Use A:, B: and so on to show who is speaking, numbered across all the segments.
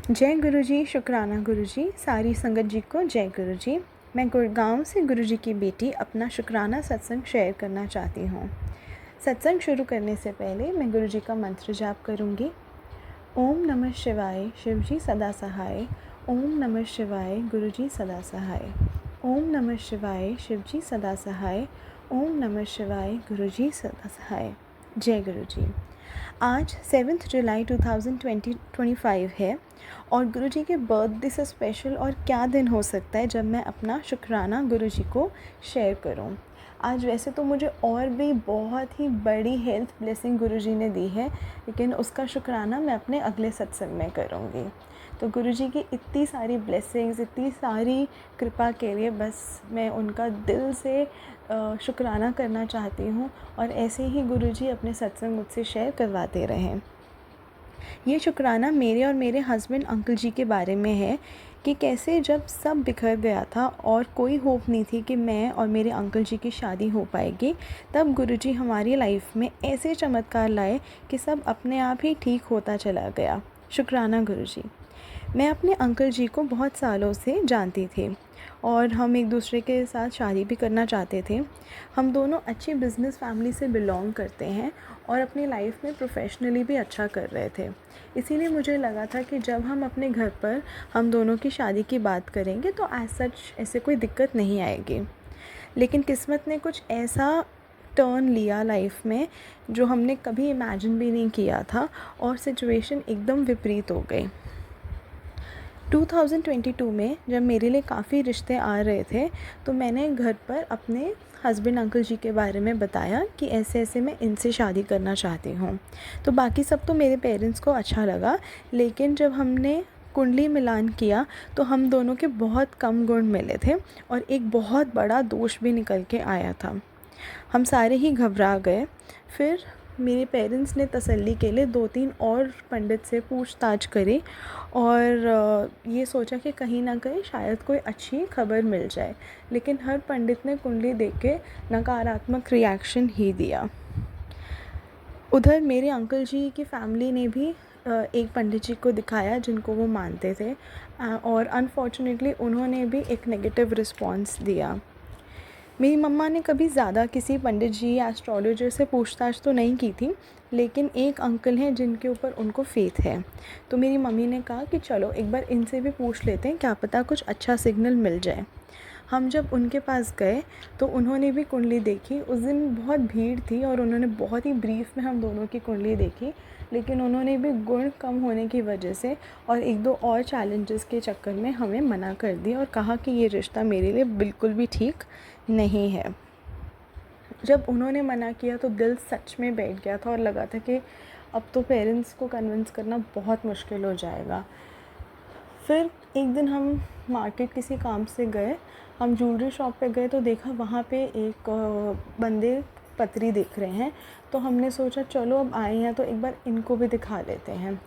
A: जय गुरु जी, शुक्राना गुरु जी, सारी संगत जी को जय गुरु जी। मैं गुड़गांव से गुरु जी की बेटी अपना शुक्राना सत्संग शेयर करना चाहती हूँ। सत्संग शुरू करने से पहले मैं गुरु जी का मंत्र जाप करूँगी। ओम नमः शिवाय, शिव जी सदा सहाय। ओम नमः शिवाय, गुरु जी सदा सहाय। ओम नमः शिवाय, शिव जी सदा सहाय। ओम नमः शिवाय, गुरु जी सदा सहाय। जय गुरु जी। आज 7 जुलाई 2025 है और गुरु जी के बर्थडे से स्पेशल और क्या दिन हो सकता है जब मैं अपना शुक्राना गुरु जी को शेयर करूं। आज वैसे तो मुझे और भी बहुत ही बड़ी हेल्थ ब्लेसिंग गुरु जी ने दी है, लेकिन उसका शुक्राना मैं अपने अगले सत्संग में करूँगी। तो गुरु जी की इतनी सारी ब्लेसिंग्स, इतनी सारी कृपा के लिए बस मैं उनका दिल से शुक्राना करना चाहती हूँ और ऐसे ही गुरु जी अपने सत्संग मुझसे शेयर करवाते रहें। ये शुक्राना मेरे और मेरे हस्बैंड अंकल जी के बारे में है कि कैसे जब सब बिखर गया था और कोई होप नहीं थी कि मैं और मेरे अंकल जी की शादी हो पाएगी, तब गुरुजी हमारी लाइफ में ऐसे चमत्कार लाए कि सब अपने आप ही ठीक होता चला गया। शुक्राना गुरुजी। मैं अपने अंकल जी को बहुत सालों से जानती थी और हम एक दूसरे के साथ शादी भी करना चाहते थे। हम दोनों अच्छी बिज़नेस फैमिली से बिलोंग करते हैं और अपनी लाइफ में प्रोफेशनली भी अच्छा कर रहे थे। इसीलिए मुझे लगा था कि जब हम अपने घर पर हम दोनों की शादी की बात करेंगे तो एज सच ऐसे कोई दिक्कत नहीं आएगी। लेकिन किस्मत ने कुछ ऐसा टर्न लिया लाइफ में जो हमने कभी इमेजिन भी नहीं किया था और सिचुएशन एकदम विपरीत हो गई। 2022 में जब मेरे लिए काफ़ी रिश्ते आ रहे थे तो मैंने घर पर अपने हस्बैंड अंकल जी के बारे में बताया कि ऐसे ऐसे मैं इनसे शादी करना चाहती हूँ। तो बाकी सब तो मेरे पेरेंट्स को अच्छा लगा, लेकिन जब हमने कुंडली मिलान किया तो हम दोनों के बहुत कम गुण मिले थे और एक बहुत बड़ा दोष भी निकल के आया था। हम सारे ही घबरा गए। फिर मेरे पेरेंट्स ने तसल्ली के लिए 2-3 और पंडित से पूछताछ करी और ये सोचा कि कहीं ना कहीं शायद कोई अच्छी खबर मिल जाए, लेकिन हर पंडित ने कुंडली देख के नकारात्मक रिएक्शन ही दिया। उधर मेरे अंकल जी की फैमिली ने भी एक पंडित जी को दिखाया जिनको वो मानते थे और अनफॉर्चुनेटली उन्होंने भी एक नेगेटिव रिस्पॉन्स दिया। मेरी मम्मा ने कभी ज़्यादा किसी पंडित जी या एस्ट्रोलॉजर से पूछताछ तो नहीं की थी, लेकिन एक अंकल हैं जिनके ऊपर उनको फेथ है। तो मेरी मम्मी ने कहा कि चलो एक बार इनसे भी पूछ लेते हैं, क्या पता कुछ अच्छा सिग्नल मिल जाए। हम जब उनके पास गए तो उन्होंने भी कुंडली देखी। उस दिन बहुत भीड़ थी और उन्होंने बहुत ही ब्रीफ में हम दोनों की कुंडली देखी, लेकिन उन्होंने भी गुण कम होने की वजह से और 1-2 और चैलेंजेस के चक्कर में हमें मना कर दिया और कहा कि ये रिश्ता मेरे लिए बिल्कुल भी ठीक नहीं है। जब उन्होंने मना किया तो दिल सच में बैठ गया था और लगा था कि अब तो पेरेंट्स को कन्विंस करना बहुत मुश्किल हो जाएगा। फिर एक दिन हम मार्केट किसी काम से गए, हम ज्वेलरी शॉप पे गए तो देखा वहाँ पे एक बंदे पत्री दिख रहे हैं। तो हमने सोचा चलो अब आए हैं तो एक बार इनको भी दिखा लेते हैं।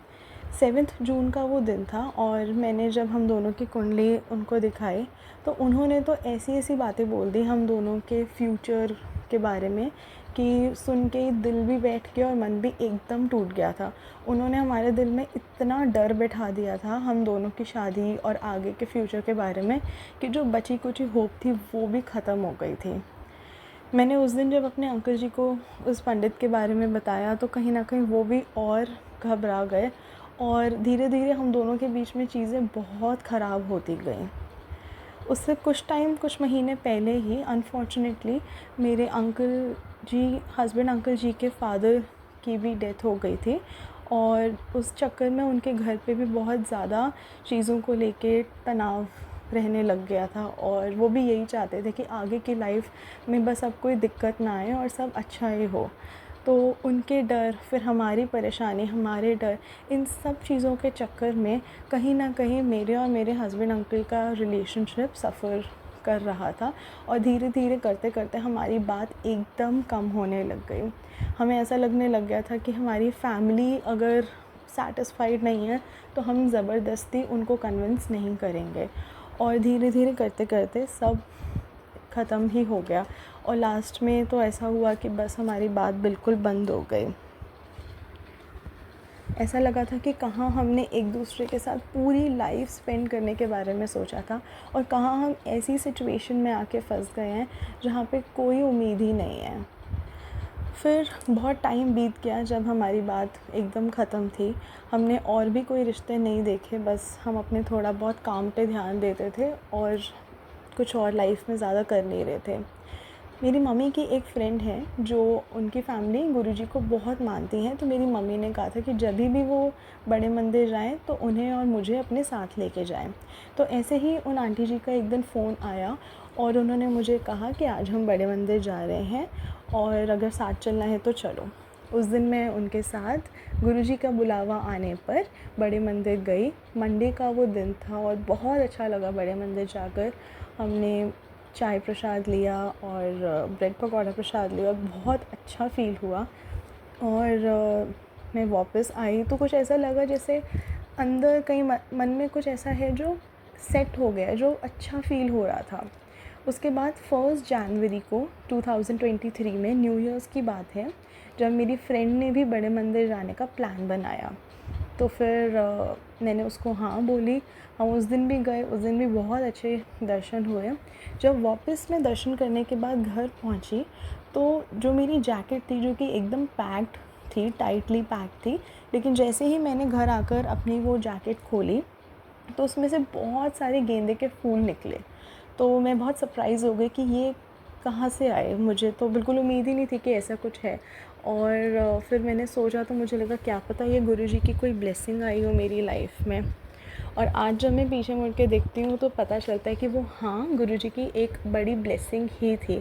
A: 7 जून का वो दिन था और मैंने जब हम दोनों की कुंडली उनको दिखाई तो उन्होंने तो ऐसी ऐसी बातें बोल दी हम दोनों के फ्यूचर के बारे में कि सुन के ही दिल भी बैठ गया और मन भी एकदम टूट गया था। उन्होंने हमारे दिल में इतना डर बैठा दिया था हम दोनों की शादी और आगे के फ्यूचर के बारे में कि जो बची कुची होप थी वो भी ख़त्म हो गई थी। मैंने उस दिन जब अपने अंकल जी को उस पंडित के बारे में बताया तो कहीं ना कहीं वो भी और घबरा गए और धीरे धीरे हम दोनों के बीच में चीज़ें बहुत ख़राब होती गई। उससे कुछ महीने पहले ही अनफॉर्चुनेटली मेरे हस्बैंड अंकल जी के फादर की भी डेथ हो गई थी और उस चक्कर में उनके घर पे भी बहुत ज़्यादा चीज़ों को लेके तनाव रहने लग गया था और वो भी यही चाहते थे कि आगे की लाइफ में बस अब कोई दिक्कत ना आए और सब अच्छा ही हो। तो उनके डर, फिर हमारी परेशानी, हमारे डर, इन सब चीज़ों के चक्कर में कहीं ना कहीं मेरे और मेरे हस्बैंड अंकल का रिलेशनशिप सफ़र कर रहा था और धीरे धीरे करते करते हमारी बात एकदम कम होने लग गई। हमें ऐसा लगने लग गया था कि हमारी फैमिली अगर सैटिस्फाइड नहीं है तो हम ज़बरदस्ती उनको कन्विंस नहीं करेंगे और धीरे धीरे करते करते सब ख़त्म ही हो गया और लास्ट में तो ऐसा हुआ कि बस हमारी बात बिल्कुल बंद हो गई। ऐसा लगा था कि कहाँ हमने एक दूसरे के साथ पूरी लाइफ स्पेंड करने के बारे में सोचा था और कहाँ हम ऐसी सिचुएशन में आके फंस गए हैं जहाँ पे कोई उम्मीद ही नहीं है। फिर बहुत टाइम बीत गया जब हमारी बात एकदम ख़त्म थी। हमने और भी कोई रिश्ते नहीं देखे, बस हम अपने थोड़ा बहुत काम पे ध्यान देते थे और कुछ और लाइफ में ज़्यादा कर नहीं रहे थे। मेरी मम्मी की एक फ्रेंड है जो उनकी फैमिली गुरुजी को बहुत मानती है, तो मेरी मम्मी ने कहा था कि जब भी वो बड़े मंदिर जाएं तो उन्हें और मुझे अपने साथ लेके जाएं। तो ऐसे ही उन आंटी जी का एक दिन फ़ोन आया और उन्होंने मुझे कहा कि आज हम बड़े मंदिर जा रहे हैं और अगर साथ चलना है तो चलो। उस दिन मैं उनके साथ गुरुजी का बुलावा आने पर बड़े मंदिर गई। मंडे का वो दिन था और बहुत अच्छा लगा बड़े मंदिर जाकर। हमने चाय प्रसाद लिया और ब्रेड पकौड़ा प्रसाद लिया और बहुत अच्छा फ़ील हुआ। और मैं वापस आई तो कुछ ऐसा लगा जैसे अंदर कहीं मन में कुछ ऐसा है जो सेट हो गया, जो अच्छा फ़ील हो रहा था। उसके बाद 1 जनवरी को 2023 में न्यू ईयर्स की बात है, जब मेरी फ्रेंड ने भी बड़े मंदिर जाने का प्लान बनाया। तो फिर मैंने उसको हाँ बोली। हम उस दिन भी गए, उस दिन भी बहुत अच्छे दर्शन हुए। जब वापस मैं दर्शन करने के बाद घर पहुंची तो जो मेरी जैकेट थी, जो कि एकदम पैक्ड थी, टाइटली पैक्ड थी, लेकिन जैसे ही मैंने घर आकर अपनी वो जैकेट खोली तो उसमें से बहुत सारे गेंदे के फूल निकले। तो मैं बहुत सरप्राइज़ हो गई कि ये कहाँ से आए। मुझे तो बिल्कुल उम्मीद ही नहीं थी कि ऐसा कुछ है। और फिर मैंने सोचा तो मुझे लगा क्या पता ये गुरुजी की कोई ब्लेसिंग आई हो मेरी लाइफ में। और आज जब मैं पीछे मुड़ के देखती हूँ तो पता चलता है कि वो हाँ गुरुजी की एक बड़ी ब्लेसिंग ही थी।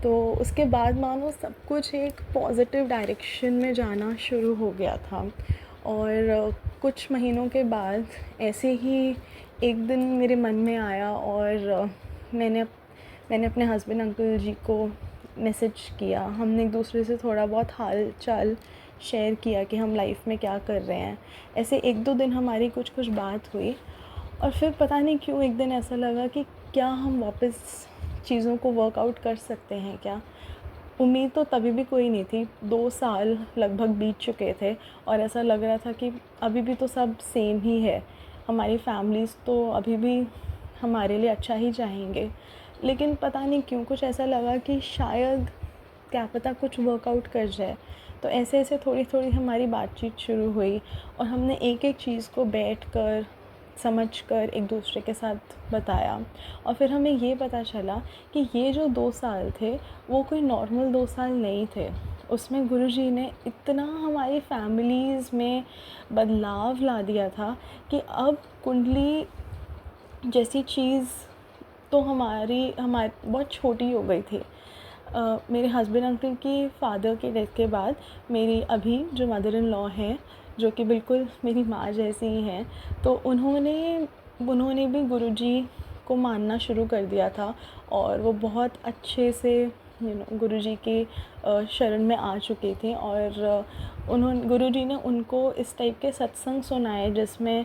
A: तो उसके बाद मानो सब कुछ एक पॉजिटिव डायरेक्शन में जाना शुरू हो गया था। और कुछ महीनों के बाद ऐसे ही एक दिन मेरे मन में आया और मैंने अपने हस्बैंड अंकल जी को मैसेज किया। हमने एक दूसरे से थोड़ा बहुत हाल चाल शेयर किया कि हम लाइफ में क्या कर रहे हैं। ऐसे 1-2 दिन हमारी कुछ बात हुई और फिर पता नहीं क्यों एक दिन ऐसा लगा कि क्या हम वापस चीज़ों को वर्कआउट कर सकते हैं क्या। उम्मीद तो तभी भी कोई नहीं थी। 2 साल लगभग बीत चुके थे और ऐसा लग रहा था कि अभी भी तो सब सेम ही है। हमारी फैमिलीज़ तो अभी भी हमारे लिए अच्छा ही चाहेंगे, लेकिन पता नहीं क्यों कुछ ऐसा लगा कि शायद क्या पता कुछ वर्कआउट कर जाए। तो ऐसे ऐसे थोड़ी थोड़ी हमारी बातचीत शुरू हुई और हमने एक एक चीज़ को बैठकर समझकर एक दूसरे के साथ बताया। और फिर हमें ये पता चला कि ये जो 2 साल थे वो कोई नॉर्मल 2 साल नहीं थे। उसमें गुरुजी ने इतना हमारी फैमिलीज़ में बदलाव ला दिया था कि अब कुंडली जैसी चीज़ तो हमारी बहुत छोटी हो गई थी। मेरे हस्बैंड अंकल की फ़ादर के डेथ के बाद मेरी अभी जो मदर इन लॉ हैं, जो कि बिल्कुल मेरी माँ जैसी ही हैं, तो उन्होंने भी गुरुजी को मानना शुरू कर दिया था और वो बहुत अच्छे से गुरुजी की शरण में आ चुकी थी। और गुरुजी ने उनको इस टाइप के सत्संग सुनाए जिसमें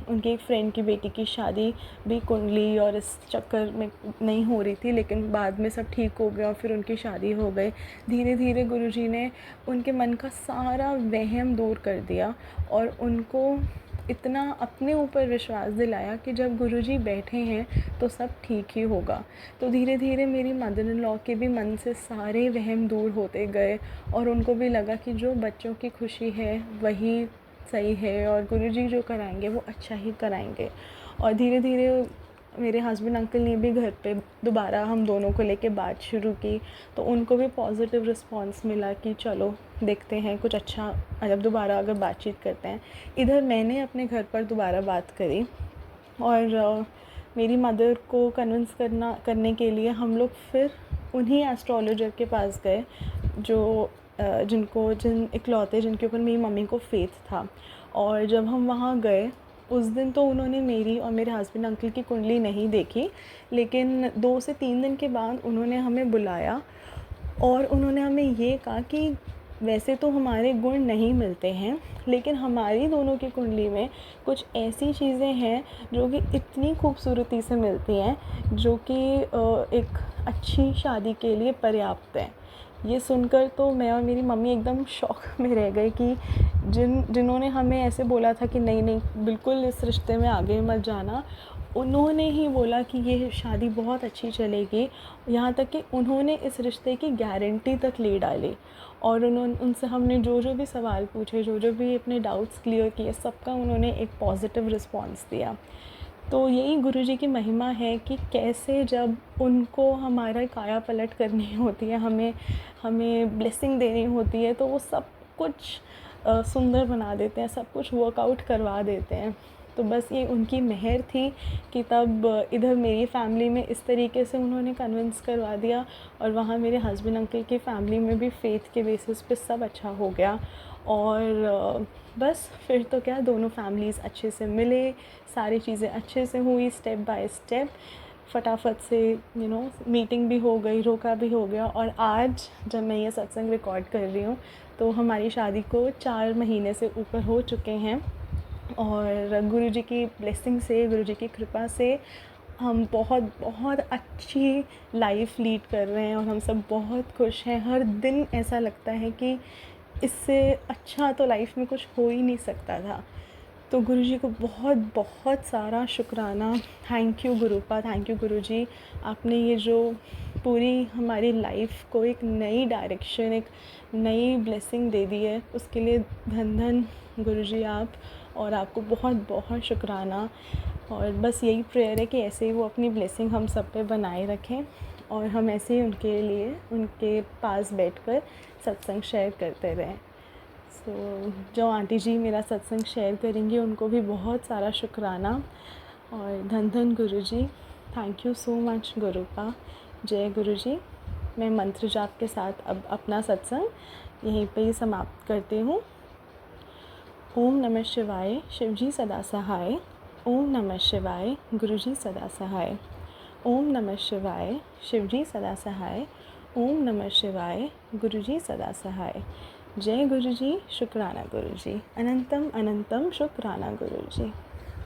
A: उनकी एक फ्रेंड की बेटी की शादी भी कुंडली और इस चक्कर में नहीं हो रही थी, लेकिन बाद में सब ठीक हो गया और फिर उनकी शादी हो गई। धीरे धीरे गुरुजी ने उनके मन का सारा वहम दूर कर दिया और उनको इतना अपने ऊपर विश्वास दिलाया कि जब गुरुजी बैठे हैं तो सब ठीक ही होगा। तो धीरे धीरे मेरी मदर इन लॉ के भी मन से सारे वहम दूर होते गए और उनको भी लगा कि जो बच्चों की खुशी है वही सही है और गुरुजी जो कराएंगे वो अच्छा ही कराएंगे। और धीरे धीरे मेरे हस्बैंड अंकल ने भी घर पे दोबारा हम दोनों को लेके बात शुरू की, तो उनको भी पॉजिटिव रिस्पांस मिला कि चलो देखते हैं कुछ अच्छा, मतलब दोबारा अगर बातचीत करते हैं। इधर मैंने अपने घर पर दोबारा बात करी और मेरी मदर को कन्विंस करने के लिए हम लोग फिर उन्हीं एस्ट्रोलॉजर के पास गए जो जिनके ऊपर मेरी मम्मी को फेथ था। और जब हम वहाँ गए उस दिन तो उन्होंने मेरी और मेरे हस्बैंड अंकल की कुंडली नहीं देखी, लेकिन 2 से 3 दिन के बाद उन्होंने हमें बुलाया और उन्होंने हमें ये कहा कि वैसे तो हमारे गुण नहीं मिलते हैं, लेकिन हमारी दोनों की कुंडली में कुछ ऐसी चीज़ें हैं जो कि इतनी खूबसूरती से मिलती हैं जो कि एक अच्छी शादी के लिए पर्याप्त है। ये सुनकर तो मैं और मेरी मम्मी एकदम शॉक में रह गए कि जिन्होंने हमें ऐसे बोला था कि नहीं नहीं बिल्कुल इस रिश्ते में आगे मत जाना, उन्होंने ही बोला कि ये शादी बहुत अच्छी चलेगी। यहाँ तक कि उन्होंने इस रिश्ते की गारंटी तक ले डाली, और उनसे हमने जो जो भी सवाल पूछे, जो जो भी अपने डाउट्स क्लियर किए, सबका उन्होंने एक पॉजिटिव रिस्पॉन्स दिया। तो यही गुरुजी की महिमा है कि कैसे जब उनको हमारा काया पलट करनी होती है, हमें हमें ब्लेसिंग देनी होती है, तो वो सब कुछ सुंदर बना देते हैं, सब कुछ वर्कआउट करवा देते हैं। तो बस ये उनकी मेहर थी कि तब इधर मेरी फ़ैमिली में इस तरीके से उन्होंने कन्विंस करवा दिया, और वहाँ मेरे हस्बैंड अंकल की फ़ैमिली में भी फ़ेथ के बेसिस पे सब अच्छा हो गया। और बस फिर तो क्या, दोनों फैमिलीज़ अच्छे से मिले, सारी चीज़ें अच्छे से हुई, स्टेप बाय स्टेप फटाफट से मीटिंग भी हो गई, रोका भी हो गया। और आज जब मैं ये सत्संग रिकॉर्ड कर रही हूँ तो हमारी शादी को 4 महीने से ऊपर हो चुके हैं, और गुरुजी की ब्लेसिंग से, गुरुजी की कृपा से हम बहुत बहुत अच्छी लाइफ लीड कर रहे हैं, और हम सब बहुत खुश हैं। हर दिन ऐसा लगता है कि इससे अच्छा तो लाइफ में कुछ हो ही नहीं सकता था। तो गुरुजी को बहुत बहुत सारा शुक्राना। Thank you Gurupa, thank you Guruji. आपने ये जो पूरी हमारी लाइफ को एक नई डायरेक्शन, एक नई ब्लेसिंग दे दी है, उसके लिए धन धन गुरुजी आप, और आपको बहुत बहुत शुक्राना। और बस यही प्रेयर है कि ऐसे ही वो अपनी ब्लेसिंग हम सब पे बनाए रखें, और हम ऐसे ही उनके लिए, उनके पास बैठकर सत्संग शेयर करते रहें। सो जो आंटी जी मेरा सत्संग शेयर करेंगी, उनको भी बहुत सारा शुक्राना। और धन धन गुरुजी, थैंक यू सो मच गुरुपा। जय गुरुजी। मैं मंत्र जाप के साथ अब अपना सत्संग यहीं पे ही समाप्त करती हूँ। ओम नमः शिवाय, शिवजी सदा सहाय। ओम नमः शिवाय, गुरुजी सदा सहाय। ओम नमः शिवाय, शिवजी सदा सहाय। ओम नमः शिवाय, गुरुजी सदा सहाय। जय गुरुजी, शुक्राना गुरुजी, अनंतम अनंतम शुक्राना गुरुजी।